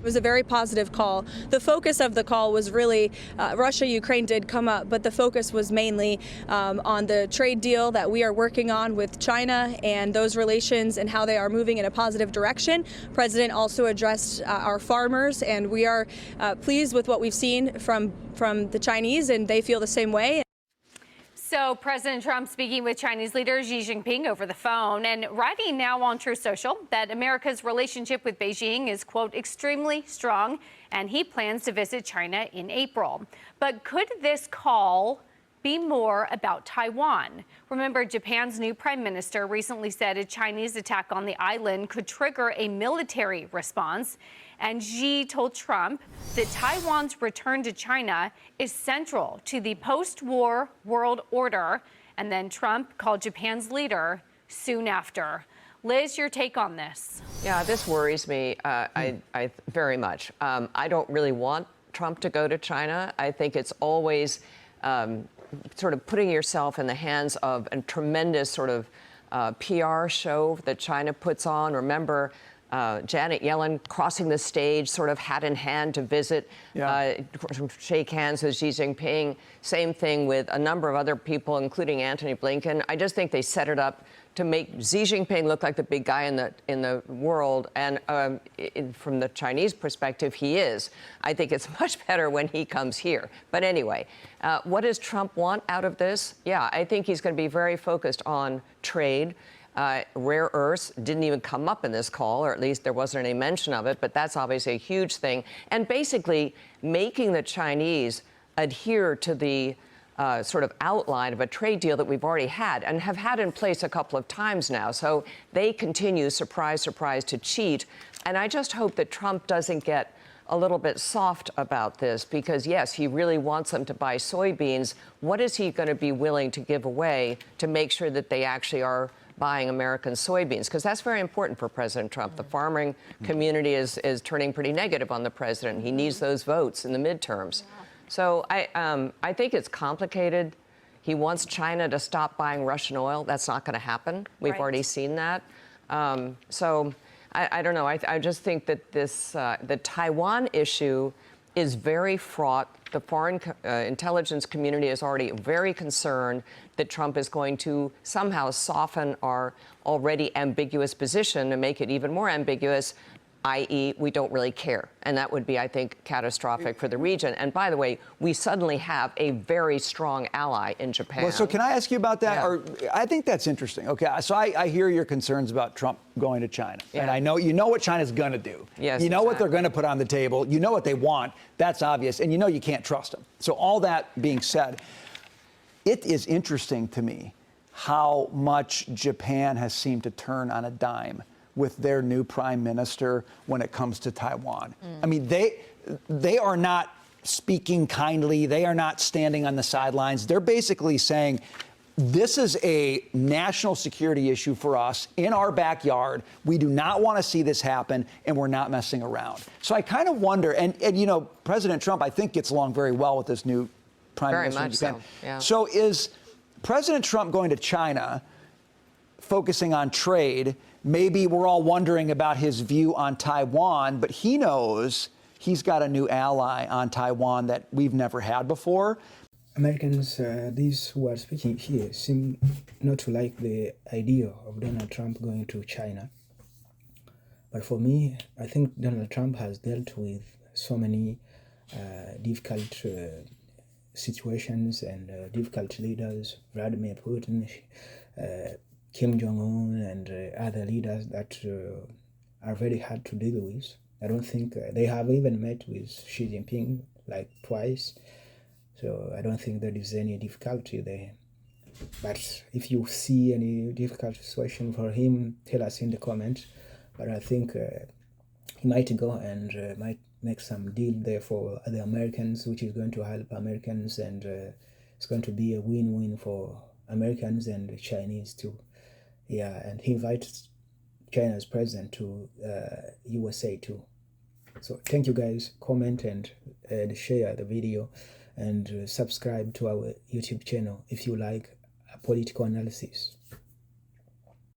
It was a very positive call. The focus of the call was really Russia, Ukraine did come up, but the focus was mainly on the trade deal that we are working on with China and those relations and how they are moving in a positive direction. President also addressed our farmers, and we are pleased with what we've seen from the Chinese, and they feel the same way. So President Trump speaking with Chinese leader Xi Jinping over the phone and writing now on Truth Social that America's relationship with Beijing is, quote, extremely strong, and he plans to visit China in April. But could this call be more about Taiwan? Remember, Japan's new prime minister recently said a Chinese attack on the island could trigger a military response. And Xi told Trump that Taiwan's return to China is central to the post-war world order. And then Trump called Japan's leader soon after. Liz, your take on this? Yeah, this worries me I very much. I don't really want Trump to go to China. I think it's always sort of putting yourself in the hands of a tremendous sort of PR show that China puts on. Remember, Janet Yellen crossing the stage, sort of hat in hand to visit, shake hands with Xi Jinping. Same thing with a number of other people, including Antony Blinken. I just think they set it up to make Xi Jinping look like the big guy in the world, and from the Chinese perspective, he is. I think it's much better when he comes here. But anyway, what does Trump want out of this? Yeah, I think he's going to be very focused on trade. Rare earths didn't even come up in this call, or at least there wasn't any mention of it, but that's obviously a huge thing. And basically making the Chinese adhere to the sort of outline of a trade deal that we've already had and have had in place a couple of times now. So they continue, surprise, surprise, to cheat. And I just hope that Trump doesn't get a little bit soft about this, because, yes, he really wants them to buy soybeans. What is he going to be willing to give away to make sure that they actually are buying American soybeans? Because that's very important for President Trump. The farming community is turning pretty negative on the president. He needs those votes in the midterms. So I think it's complicated. He wants China to stop buying Russian oil. That's not going to happen. We've already seen that. So I don't know. I just think that the Taiwan issue is very fraught. The foreign intelligence community is already very concerned that Trump is going to somehow soften our already ambiguous position and make it even more ambiguous, i.e., we don't really care. And that would be, I think, catastrophic for the region. And by the way, we suddenly have a very strong ally in Japan. Well, so can I ask you about that? Yeah. Or I think that's interesting. Okay, so I hear your concerns about Trump going to China. Yeah. And I know you know what China's going to do. Yes, you know exactly. what they're going to put on the table. You know what they want. That's obvious. And you know you can't trust them. So all that being said, it is interesting to me how much Japan has seemed to turn on a dime with their new prime minister when it comes to Taiwan. I mean, they are not speaking kindly. They are not standing on the sidelines. They're basically saying, this is a national security issue for us in our backyard. We do not want to see this happen, and we're not messing around. So I kind of wonder, and you know, President Trump, I think, gets along very well with this new prime minister in Japan. So, yeah. So is President Trump going to China, focusing on trade? Maybe we're all wondering about his view on Taiwan, but he knows he's got a new ally on Taiwan that we've never had before. Americans, these who are speaking here, seem not to like the idea of Donald Trump going to China. But for me, I think Donald Trump has dealt with so many difficult situations and difficult leaders, Vladimir Putin, Kim Jong-un, and other leaders that are very hard to deal with. I don't think they have even met with Xi Jinping like twice. So I don't think there is any difficulty there. But if you see any difficult situation for him, tell us in the comments. But I think he might go and might make some deal there for the Americans, which is going to help Americans, and it's going to be a win-win for Americans and the Chinese too. Yeah, and he invites China's president to USA too. So thank you guys. Comment and share the video, and subscribe to our YouTube channel if you like political analysis.